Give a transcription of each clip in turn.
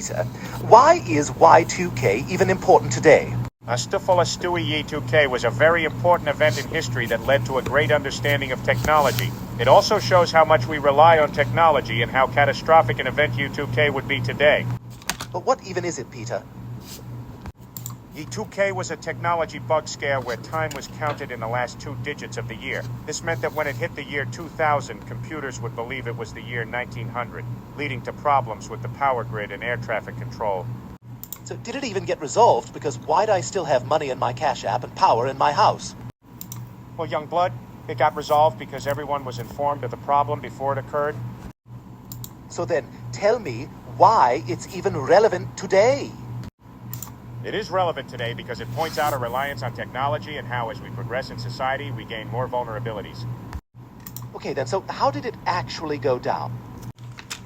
Peter, why is Y2K even important today? A stiffle of Stewie Y2K was a very important event in history that led to a great understanding of technology. It also shows how much we rely on technology and how catastrophic an event Y2K would be today. But what even is it, Peter? Y2K was a technology bug scare where time was counted in the last 2 digits of the year. This meant that when it hit the year 2000, computers would believe it was the year 1900, leading to problems with the power grid and air traffic control. So did it even get resolved? Because why'd I still have money in my Cash App and power in my house? Well, young blood, it got resolved because everyone was informed of the problem before it occurred. So then, tell me why it's even relevant today. It is relevant today because it points out our reliance on technology and how, as we progress in society, we gain more vulnerabilities. Okay then, so how did it actually go down?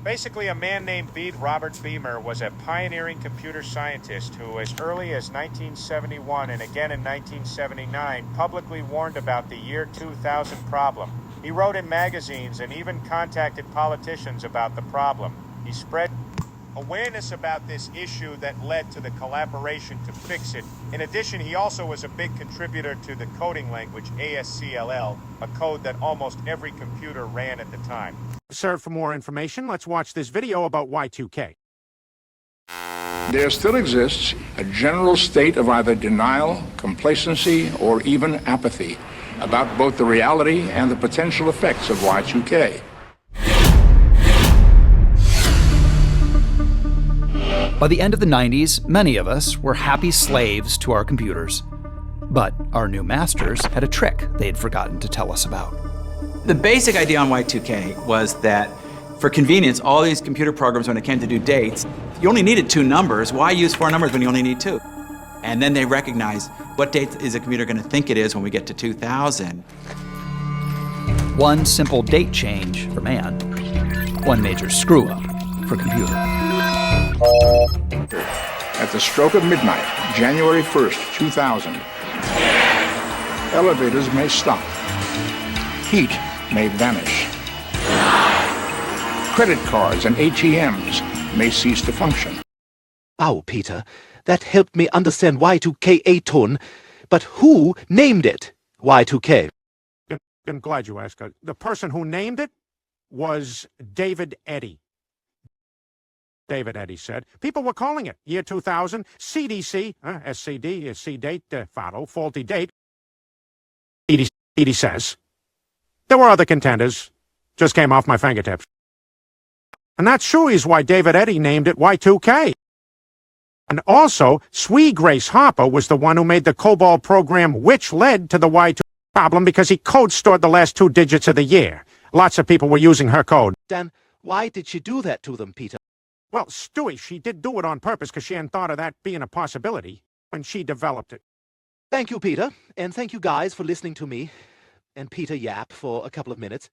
Basically, a man named Robert Beamer was a pioneering computer scientist who, as early as 1971 and again in 1979, publicly warned about the year 2000 problem. He wrote in magazines and even contacted politicians about the problem. He spread awareness about this issue that led to the collaboration to fix it. In addition, he also was a big contributor to the coding language ASCLL, a code that almost every computer ran at the time. Sir, for more information, let's watch this video about Y2K. There still exists a general state of either denial, complacency, or even apathy about both the reality and the potential effects of Y2K. By the end of the 90s, many of us were happy slaves to our computers. But our new masters had a trick they'd forgotten to tell us about. The basic idea on Y2K was that for convenience, all these computer programs, when it came to do dates, you only needed 2 numbers. Why use 4 numbers when you only need 2? And then they recognized, what date is a computer going to think it is when we get to 2000? One simple date change for man. One major screw-up for computer. At the stroke of midnight, January 1st, 2000, elevators may stop. Heat may vanish. Credit cards and ATMs may cease to function. Wow, Peter, that helped me understand Y2K a ton. But who named it Y2K? I'm glad you asked. The person who named it was David Eddy. David Eddy said, people were calling it year 2000, CDC, SCD, C-date, follow, faulty date. Eddy says. There were other contenders, just came off my fingertips. And that sure is why David Eddy named it Y2K. And also, Swee Grace Harper was the one who made the COBOL program, which led to the Y2K problem because he code stored the last 2 digits of the year. Lots of people were using her code. Then why did she do that to them, Peter? Well, Stewie, she did do it on purpose because she hadn't thought of that being a possibility when she developed it. Thank you, Peter, and thank you guys for listening to me and Peter yap for a couple of minutes.